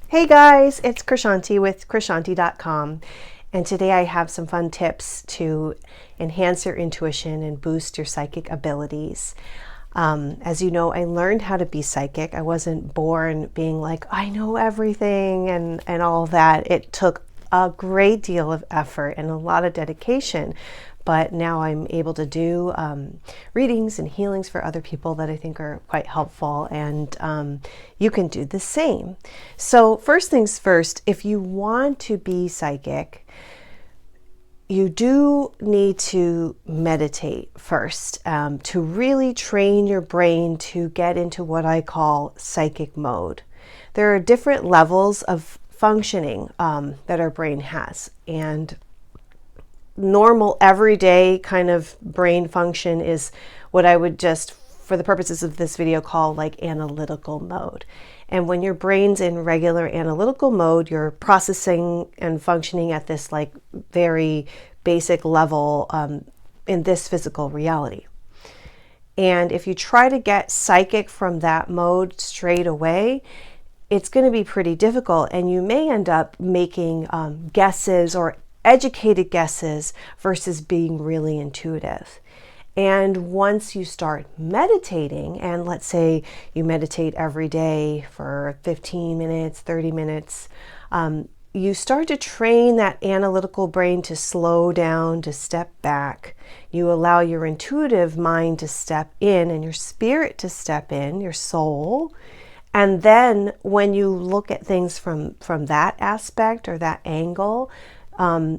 Hey guys, it's Krishanti with Krishanti.com, and today I have some fun tips to enhance your intuition and boost your psychic abilities. As you know, I learned how to be psychic. I wasn't born being like, I know everything and all that. It took a great deal of effort and a lot of dedication. But now I'm able to do readings and healings for other people that I think are quite helpful, and you can do the same. So first things first, if you want to be psychic, you do need to meditate first to really train your brain to get into what I call psychic mode. There are different levels of functioning that our brain has, and normal everyday kind of brain function is what I would just, for the purposes of this video, call like analytical mode. And when your brain's in regular analytical mode, you're processing and functioning at this like very basic level in this physical reality. And if you try to get psychic from that mode straight away, it's going to be pretty difficult, and you may end up making guesses or educated guesses versus being really intuitive. And once you start meditating, and let's say you meditate every day for 15 minutes, 30 minutes, you start to train that analytical brain to slow down, to step back. You allow your intuitive mind to step in and your spirit to step in, your soul. And then when you look at things from that aspect or that angle,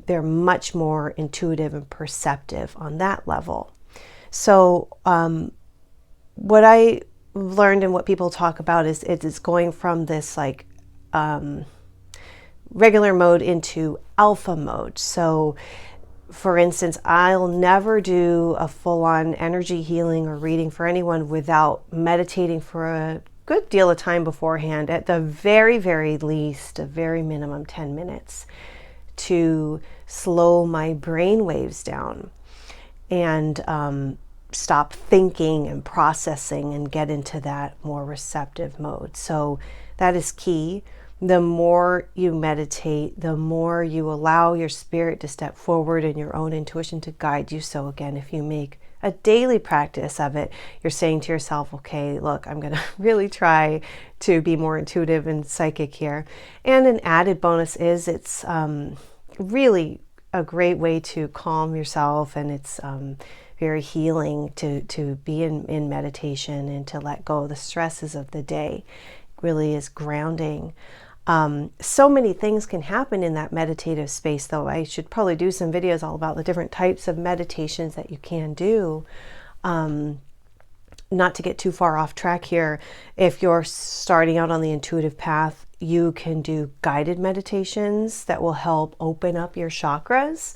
they're much more intuitive and perceptive on that level. So what I learned and what people talk about is it's going from this like regular mode into alpha mode. So for instance, I'll never do a full-on energy healing or reading for anyone without meditating for a good deal of time beforehand, at the very, very least, a very minimum 10 minutes, to slow my brain waves down and stop thinking and processing and get into that more receptive mode. So that is key. The more you meditate, the more you allow your spirit to step forward and your own intuition to guide you. So again, if you make a daily practice of it, you're saying to yourself, okay, look, I'm going to really try to be more intuitive and psychic here. And an added bonus is it's really a great way to calm yourself, and it's very healing to be in meditation and to let go of the stresses of the day. It really is grounding. So many things can happen in that meditative space, though. I should probably do some videos all about the different types of meditations that you can do. Not to get too far off track here, if you're starting out on the intuitive path, you can do guided meditations that will help open up your chakras.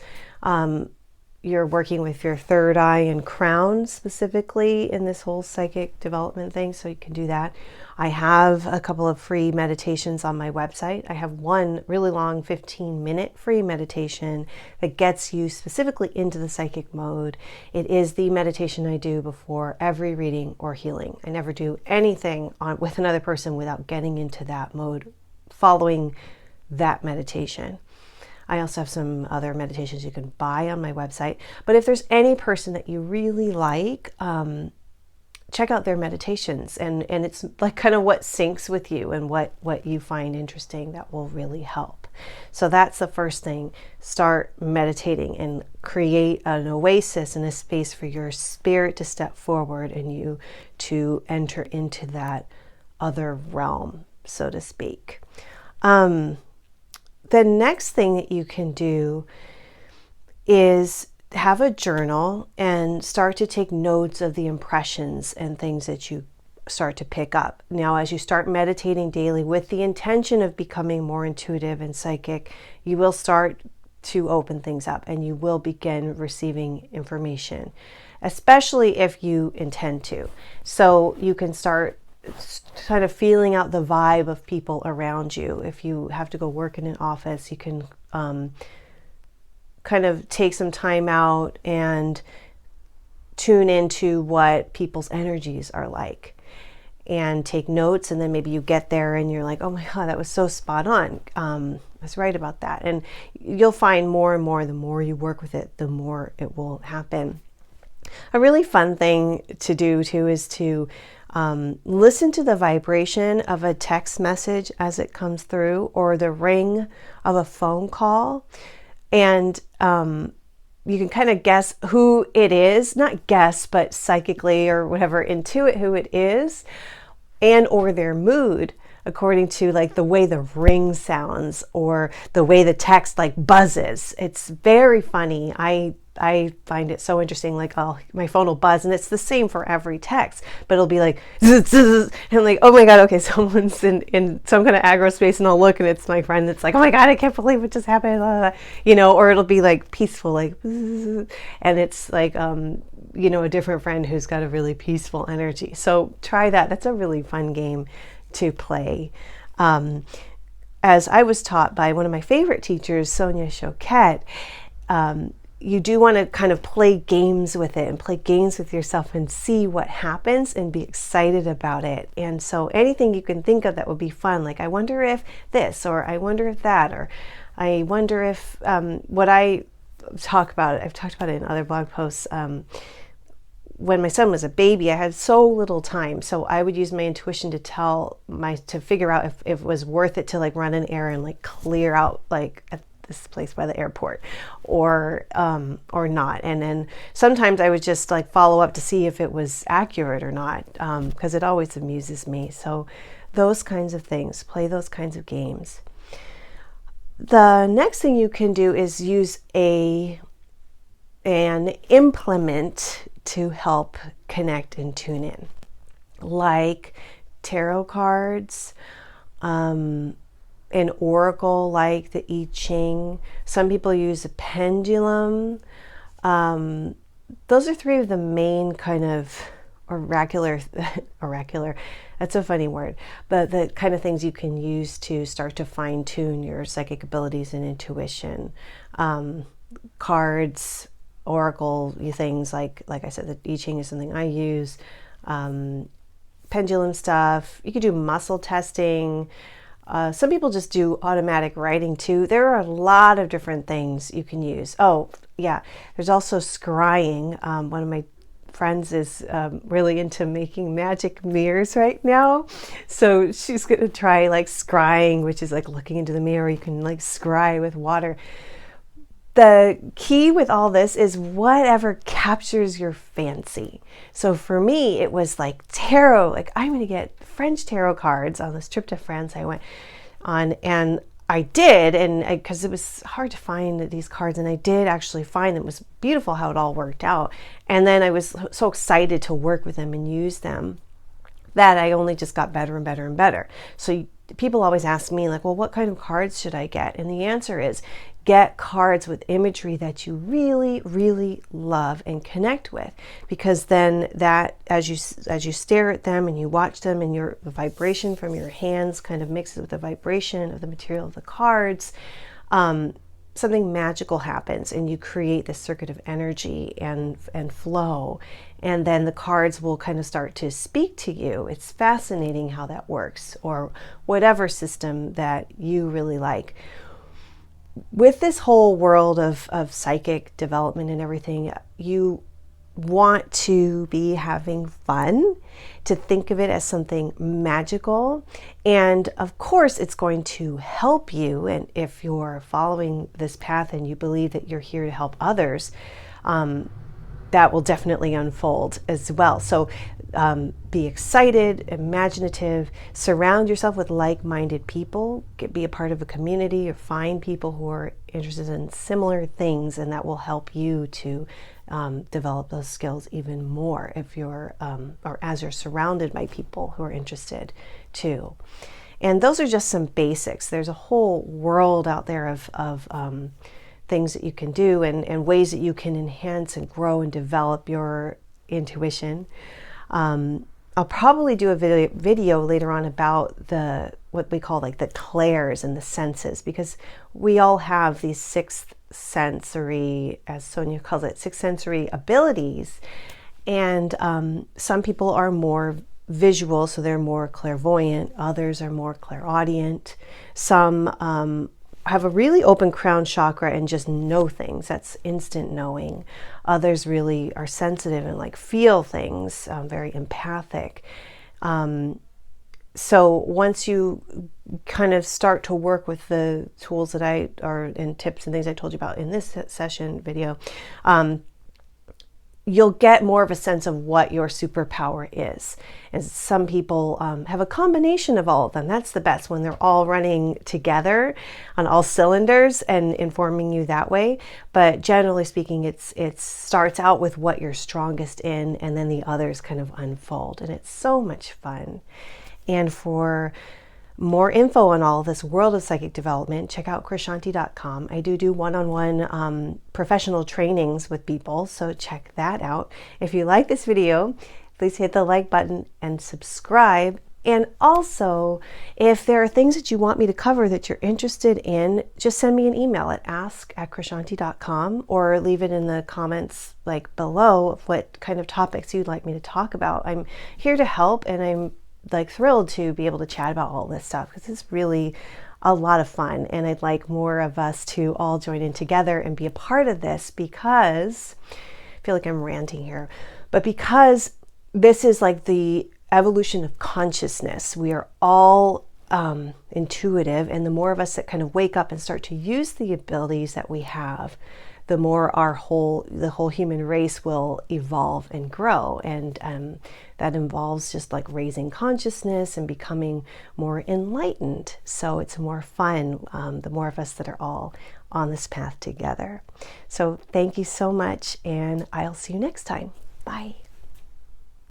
You're working with your third eye and crown specifically in this whole psychic development thing, so you can do that. I have a couple of free meditations on my website. I have one really long 15-minute free meditation that gets you specifically into the psychic mode. It is the meditation I do before every reading or healing. I never do anything with another person without getting into that mode, following that meditation. I also have some other meditations you can buy on my website. But if there's any person that you really like, check out their meditations. And it's like kind of what syncs with you and what you find interesting that will really help. So that's the first thing. Start meditating and create an oasis and a space for your spirit to step forward and you to enter into that other realm, so to speak. The next thing that you can do is have a journal and start to take notes of the impressions and things that you start to pick up. Now, as you start meditating daily with the intention of becoming more intuitive and psychic, you will start to open things up and you will begin receiving information, especially if you intend to. So you can start kind of feeling out the vibe of people around you. If you have to go work in an office, you can kind of take some time out and tune into what people's energies are like. and take notes, and then maybe you get there and you're like, oh my God, that was so spot on. I was right about that. And you'll find more and more, the more you work with it, the more it will happen. A really fun thing to do too is to listen to the vibration of a text message as it comes through, or the ring of a phone call. And you can kind of guess who it is, not guess, but psychically or whatever, intuit who it is, and or their mood, according to like the way the ring sounds or the way the text like buzzes. It's very funny. I find it so interesting. Like, my phone will buzz, and it's the same for every text, but it'll be like, zzz, zzz, and I'm like, oh my God, okay, someone's in some kind of aggro space, and I'll look, and it's my friend that's like, oh my God, I can't believe what just happened, or it'll be like peaceful, like, zzz, and it's like, a different friend who's got a really peaceful energy. So try that. That's a really fun game to play. As I was taught by one of my favorite teachers, Sonia Choquette, you do want to kind of play games with it and play games with yourself and see what happens and be excited about it. And so anything you can think of that would be fun, like I wonder if this, or I wonder if that, or I wonder if what I talk about, I've talked about it in other blog posts. When my son was a baby, I had so little time, so I would use my intuition to figure out if it was worth it to like run an errand, like clear out like this place by the airport, or not. And then sometimes I would just like follow up to see if it was accurate or not, because it always amuses me. So those kinds of things, play those kinds of games. The next thing you can do is use an implement to help connect and tune in, like tarot cards, an oracle like the I Ching. Some people use a pendulum. Those are three of the main kind of oracular, that's a funny word, but the kind of things you can use to start to fine tune your psychic abilities and intuition. Cards, oracle things, like I said, the I Ching is something I use. Pendulum stuff. You could do muscle testing. Some people just do automatic writing too. There are a lot of different things you can use. Oh, yeah. There's also scrying. One of my friends is really into making magic mirrors right now. So she's going to try like scrying, which is like looking into the mirror. You can like scry with water. The key with all this is whatever captures your fancy. So for me, it was like tarot. Like, I'm going to get French tarot cards on this trip to France I went on, and I did, and because it was hard to find these cards, and I did actually find them. It was beautiful how it all worked out. And then I was so excited to work with them and use them that I only just got better and better and better. So people always ask me, like, well, what kind of cards should I get? And the answer is, get cards with imagery that you really, really love and connect with, because then that, as you stare at them and you watch them, and the vibration from your hands kind of mixes with the vibration of the material of the cards, something magical happens, and you create this circuit of energy and flow, and then the cards will kind of start to speak to you. It's fascinating how that works, or whatever system that you really like. With this whole world of psychic development and everything, you want to be having fun, to think of it as something magical. And of course, it's going to help you. And if you're following this path and you believe that you're here to help others, that will definitely unfold as well. So be excited, imaginative, surround yourself with like-minded people, be a part of a community, or find people who are interested in similar things, and that will help you to develop those skills even more if you're, or as you're surrounded by people who are interested too. And those are just some basics. There's a whole world out there of things that you can do, and ways that you can enhance and grow and develop your intuition. I'll probably do a video later on about what we call like the clairs and the senses, because we all have these sixth sensory, as Sonia calls it, sixth sensory abilities. And some people are more visual, so they're more clairvoyant. Others are more clairaudient. Some have a really open crown chakra and just know things. That's instant knowing. Others really are sensitive and like feel things, very empathic. So once you kind of start to work with the tools that and tips and things I told you about in this session video, you'll get more of a sense of what your superpower is. And some people have a combination of all of them. That's the best, when they're all running together on all cylinders and informing you that way. But generally speaking, it starts out with what you're strongest in, and then the others kind of unfold. And it's so much fun. And for more info on all of this world of psychic development, check out krishanti.com. I do one-on-one professional trainings with people, so check that out. If you like this video, please hit the like button and subscribe. And also, if there are things that you want me to cover that you're interested in, just send me an email at ask@krishanti.com, or leave it in the comments like below of what kind of topics you'd like me to talk about. I'm here to help, and I'm like thrilled to be able to chat about all this stuff because it's really a lot of fun, and I'd like more of us to all join in together and be a part of this, because I feel like I'm ranting here, but because this is like the evolution of consciousness. We are all intuitive, and the more of us that kind of wake up and start to use the abilities that we have, the more the whole human race will evolve and grow. And that involves just like raising consciousness and becoming more enlightened. So it's more fun, the more of us that are all on this path together. So thank you so much, and I'll see you next time. Bye.